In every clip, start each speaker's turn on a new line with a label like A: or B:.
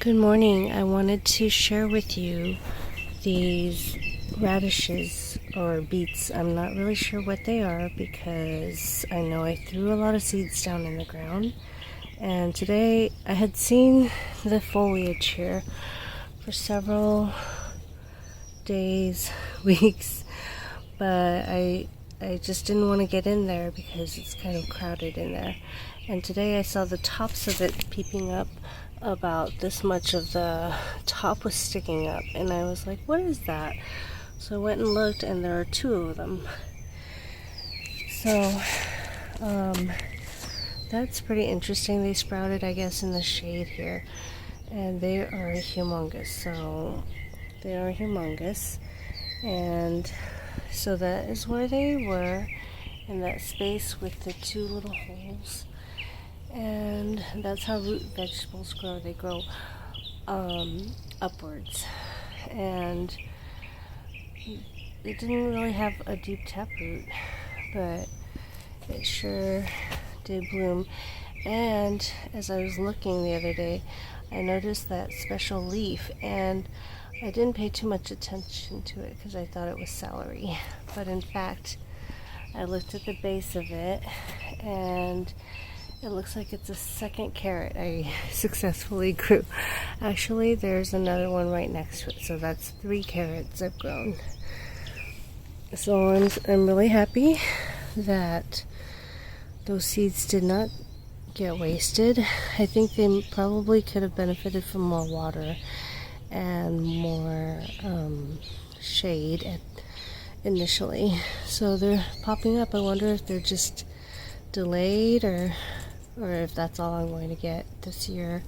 A: Good morning. I wanted to share with you these radishes or beets. I'm not really sure what they are because I know I threw a lot of seeds down in the ground. And today I had seen the foliage here for several days, weeks, but I just didn't want to get in there because it's kind of crowded in there. And today I saw the tops of it peeping up. About this much of the top was sticking up, and I was like, what is that? So I went and looked, and there are two of them. So that's pretty interesting. They sprouted, I guess, in the shade here, and they are humongous. So they are humongous, and so that is where they were, in that space with the two little holes. And that's how root vegetables grow. They grow upwards, and it didn't really have a deep taproot, but it sure did bloom. And as I was looking the other day, I noticed that special leaf, and I didn't pay too much attention to it because I thought it was celery, but in fact I looked at the base of it, and it looks like it's a second carrot I successfully grew. Actually, there's another one right next to it, so that's 3 carrots I've grown. So I'm really happy that those seeds did not get wasted. I think they probably could have benefited from more water and more shade initially. So they're popping up. I wonder if they're just delayed or if that's all I'm going to get this year.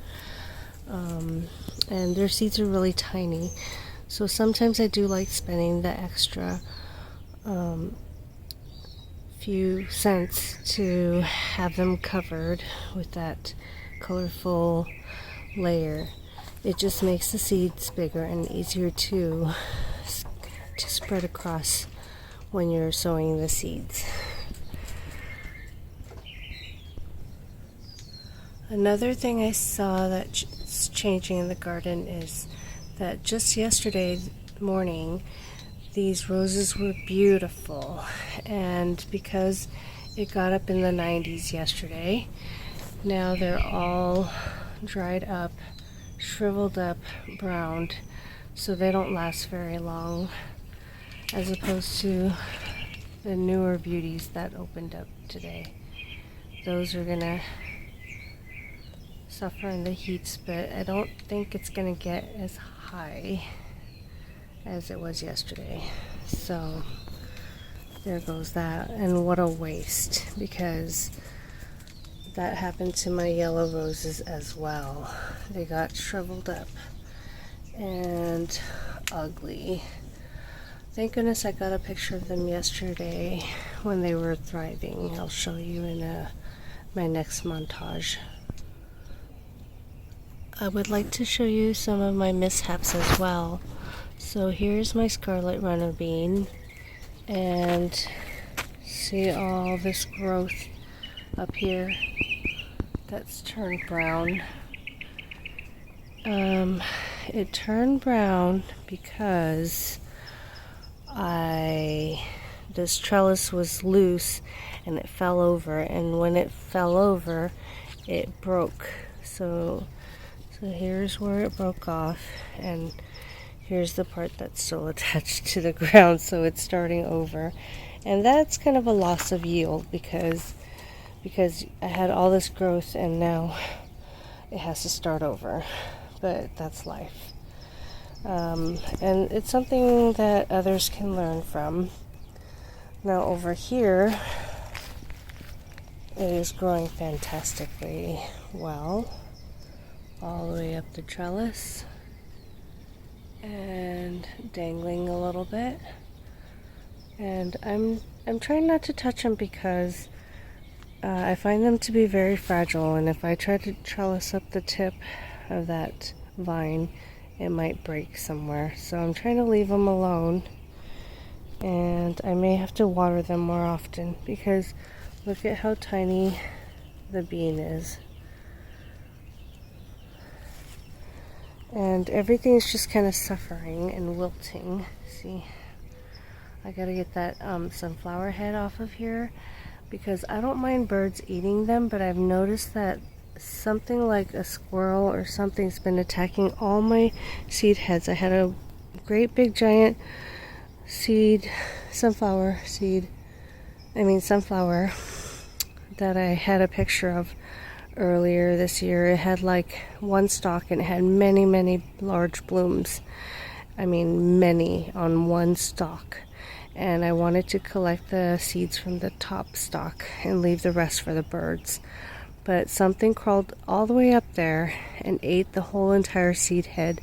A: And their seeds are really tiny, so sometimes I do like spending the extra few cents to have them covered with that colorful layer. It just makes the seeds bigger and easier to spread across when you're sowing the seeds. Another thing I saw that's changing in the garden is that just yesterday morning, these roses were beautiful. And because it got up in the 90s yesterday, now they're all dried up, shriveled up, browned, so they don't last very long, as opposed to the newer beauties that opened up today. Those are gonna suffer in the heats, but I don't think it's gonna get as high as it was yesterday. So there goes that. And what a waste, because that happened to my yellow roses as well. They got shriveled up and ugly. Thank goodness I got a picture of them yesterday when they were thriving. I'll show you in my next montage. I would like to show you some of my mishaps as well. So here's my scarlet runner bean, and see all this growth up here that's turned brown. It turned brown because this trellis was loose and it fell over, and when it fell over it broke. So here's where it broke off, and here's the part that's still attached to the ground, so it's starting over. And that's kind of a loss of yield because I had all this growth and now it has to start over. But that's life. And it's something that others can learn from. Now over here, it is growing fantastically well, all the way up the trellis and dangling a little bit. And I'm trying not to touch them because I find them to be very fragile, and if I try to trellis up the tip of that vine, it might break somewhere. So I'm trying to leave them alone, and I may have to water them more often because look at how tiny the bean is. and everything's just kind of suffering and wilting. See, I gotta get that sunflower head off of here because I don't mind birds eating them, but I've noticed that something like a squirrel or something's been attacking all my seed heads. I had a great big giant sunflower that I had a picture of earlier this year. It had like one stalk and it had many, many large blooms. I mean, many on one stalk. And I wanted to collect the seeds from the top stalk and leave the rest for the birds. But something crawled all the way up there and ate the whole entire seed head.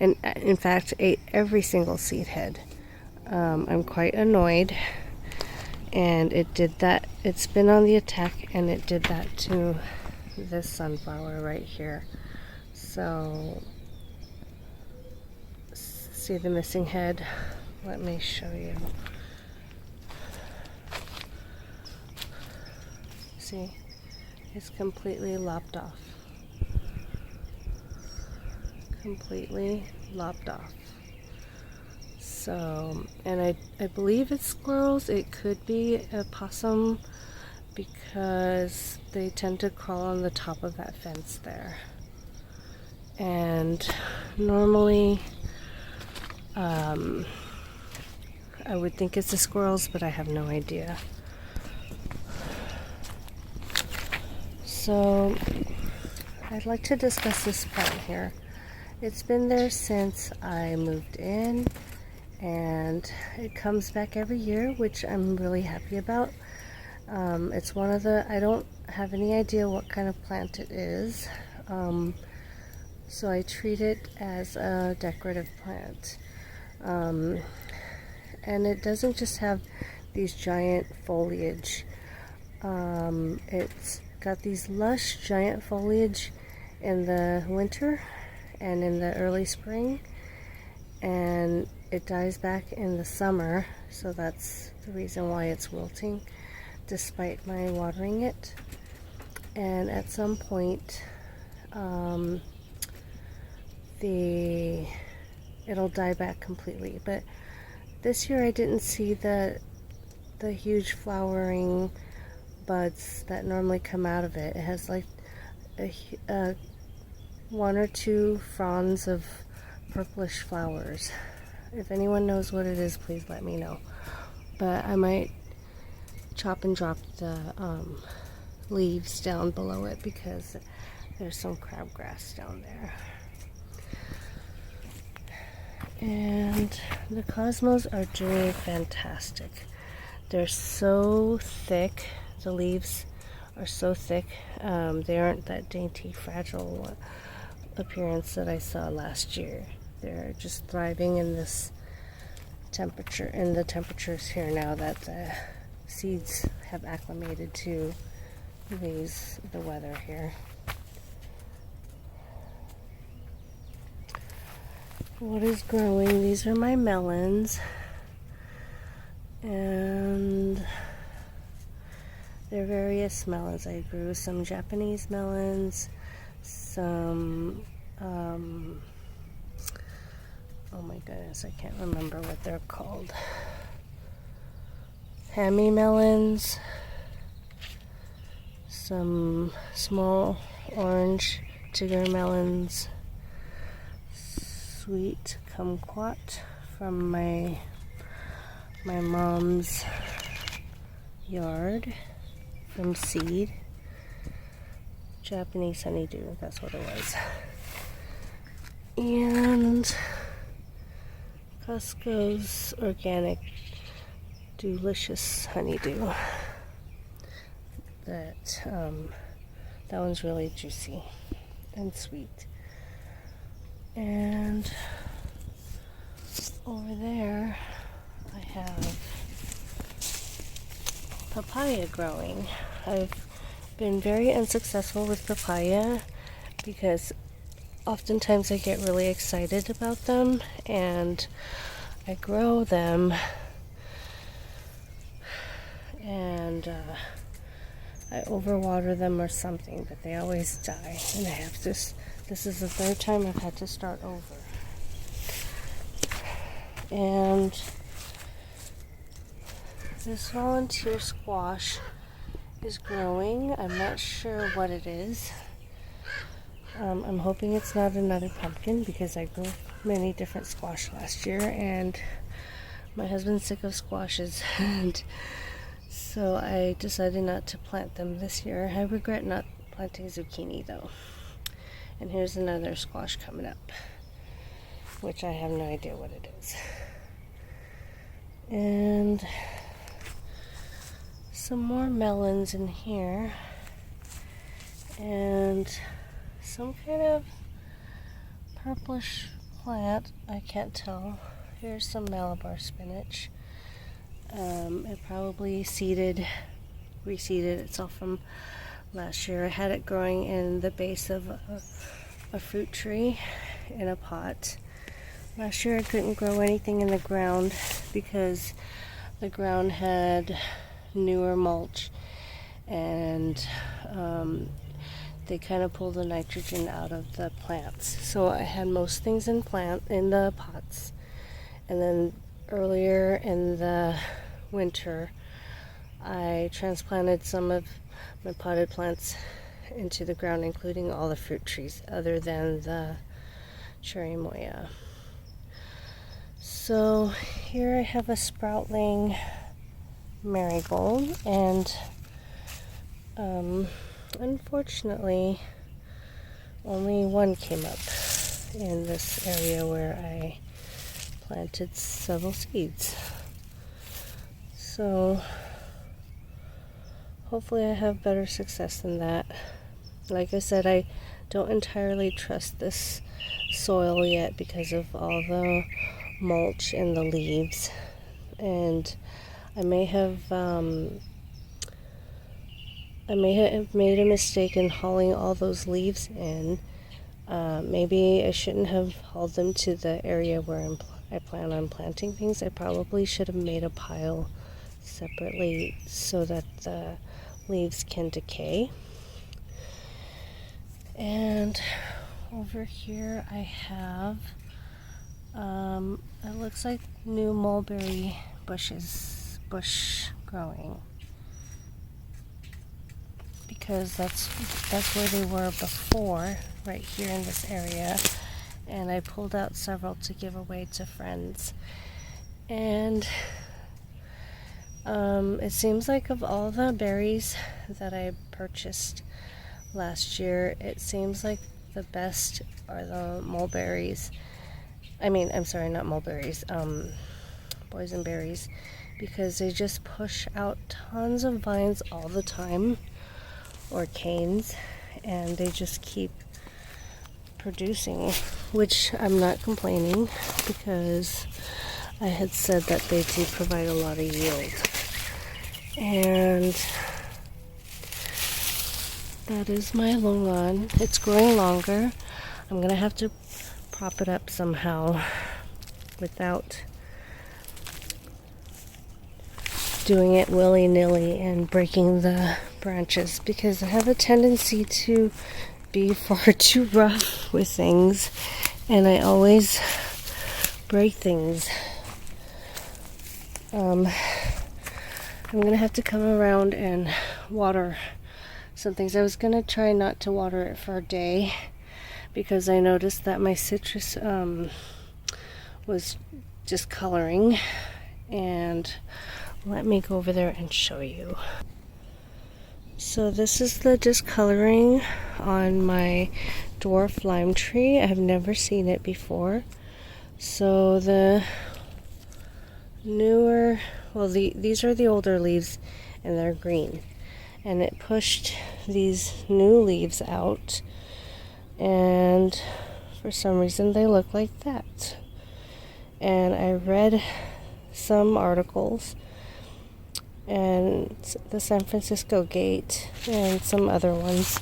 A: And in fact, ate every single seed head. I'm quite annoyed. And it did that. It's been on the attack and it did that to this sunflower right here. So, see the missing head? Let me show you. See, it's completely lopped off. Completely lopped off. So, and I believe it's squirrels. It could be a possum because they tend to crawl on the top of that fence there. And normally, I would think it's the squirrels, but I have no idea. So, I'd like to discuss this plant here. It's been there since I moved in, and it comes back every year, which I'm really happy about. It's one of the, I don't have any idea what kind of plant it is, so I treat it as a decorative plant. And it doesn't just have these giant foliage. It's got these lush giant foliage in the winter and in the early spring, and it dies back in the summer, so that's the reason why it's wilting despite my watering it. And at some point it'll die back completely, but this year I didn't see the huge flowering buds that normally come out of it. It has like one or two fronds of purplish flowers. If anyone knows what it is, please let me know. But I might chop and drop the leaves down below it because there's some crabgrass down there. And the cosmos are doing fantastic. They're so thick. The leaves are so thick. They aren't that dainty, fragile appearance that I saw last year. They're just thriving in this temperature, in the temperatures here now that the seeds have acclimated to the weather here. What is growing? These are my melons, and they're various melons. I grew some Japanese melons, some oh my goodness, I can't remember what they're called. Hammy melons, some small orange Tigger melons, sweet kumquat from my mom's yard from seed, Japanese honeydew, that's what it was, and Costco's organic delicious honeydew. That one's really juicy and sweet. And over there I have papaya growing. I've been very unsuccessful with papaya because oftentimes I get really excited about them and I grow them and I overwater them or something, but they always die and I have to This is the third time I've had to start over. And this volunteer squash is growing. I'm not sure what it is. I'm hoping it's not another pumpkin because I grew many different squash last year and my husband's sick of squashes and so I decided not to plant them this year. I regret not planting zucchini though. And here's another squash coming up, which I have no idea what it is. And some more melons in here. And some kind of purplish plant, I can't tell. Here's some Malabar spinach. It probably reseeded itself from last year. I had it growing in the base of a fruit tree in a pot. Last year I couldn't grow anything in the ground because the ground had newer mulch and they kind of pull the nitrogen out of the plants. So I had most things in the pots. And then earlier in the winter, I transplanted some of my potted plants into the ground, including all the fruit trees other than the cherry moya. So here I have a sproutling marigold, and unfortunately only one came up in this area where I planted several seeds. So hopefully I have better success than that. Like I said, I don't entirely trust this soil yet because of all the mulch and the leaves, and I may have made a mistake in hauling all those leaves in. Maybe I shouldn't have hauled them to the area where I plan on planting things. I probably should have made a pile separately so that the leaves can decay. And over here I have it looks like new mulberry bush growing, because that's where they were before, right here in this area. And I pulled out several to give away to friends. And it seems like of all the berries that I purchased last year, it seems like the best are the mulberries. I'm sorry, not mulberries, boysenberries, because they just push out tons of vines all the time, or canes, and they just keep producing, which I'm not complaining because I had said that they do provide a lot of yield. And that is my longan. It's growing longer. I'm gonna have to prop it up somehow without doing it willy-nilly and breaking the branches, because I have a tendency to be far too rough with things and I always break things. I'm gonna have to come around and water some things. I was gonna try not to water it for a day because I noticed that my citrus was discoloring, and let me go over there and show you. So this is the discoloring on my dwarf lime tree. I've never seen it before. So the newer, these are the older leaves and they're green. And it pushed these new leaves out, and for some reason they look like that. And I read some articles and the San Francisco Gate and some other ones,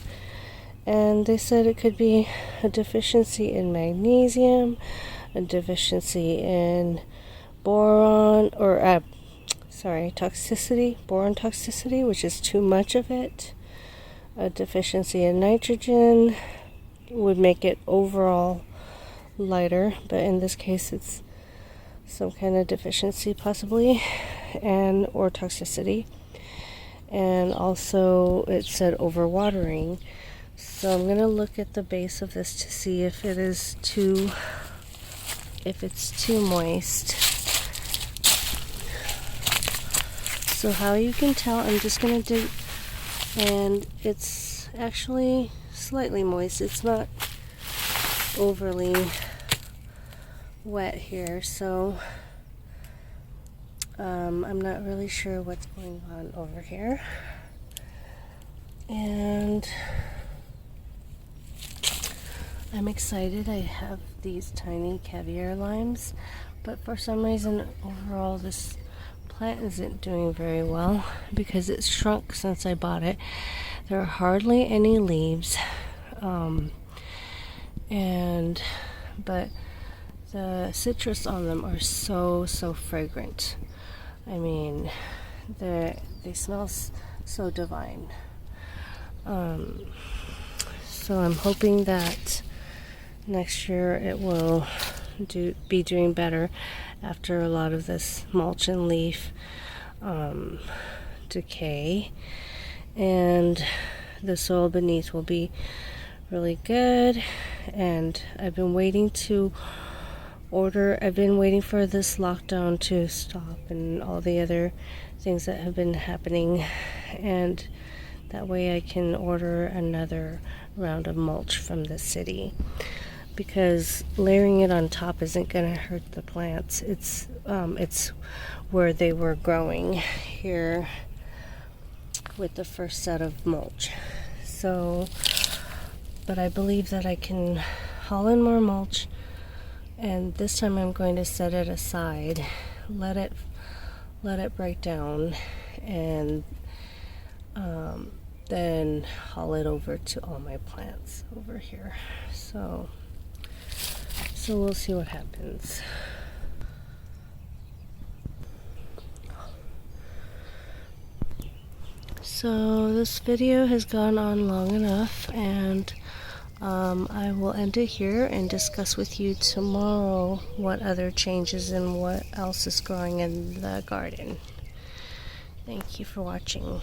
A: and they said it could be a deficiency in magnesium, a deficiency in boron, or toxicity, boron toxicity, which is too much of it, a deficiency in nitrogen, would make it overall lighter, but in this case it's some kind of deficiency possibly, and or toxicity. And also it said overwatering. So I'm gonna look at the base of this to see if it's too moist. So how you can tell, I'm just gonna dig, and it's actually slightly moist. It's not overly wet here, so I'm not really sure what's going on over here. And I'm excited. I have these tiny caviar limes, but for some reason overall this plant isn't doing very well because it's shrunk since I bought it. There are hardly any leaves, but the citrus on them are so fragrant. I mean, they smell so divine. So I'm hoping that next year it will be doing better after a lot of this mulch and leaf decay, and the soil beneath will be really good. And I've been waiting for this lockdown to stop and all the other things that have been happening, and that way I can order another round of mulch from the city, because layering it on top isn't going to hurt the plants. It's where they were growing here with the first set of mulch. So, but I believe that I can haul in more mulch, and this time I'm going to set it aside, let it break down, and then haul it over to all my plants over here. So we'll see what happens. So this video has gone on long enough, and I will end it here and discuss with you tomorrow what other changes and what else is growing in the garden. Thank you for watching.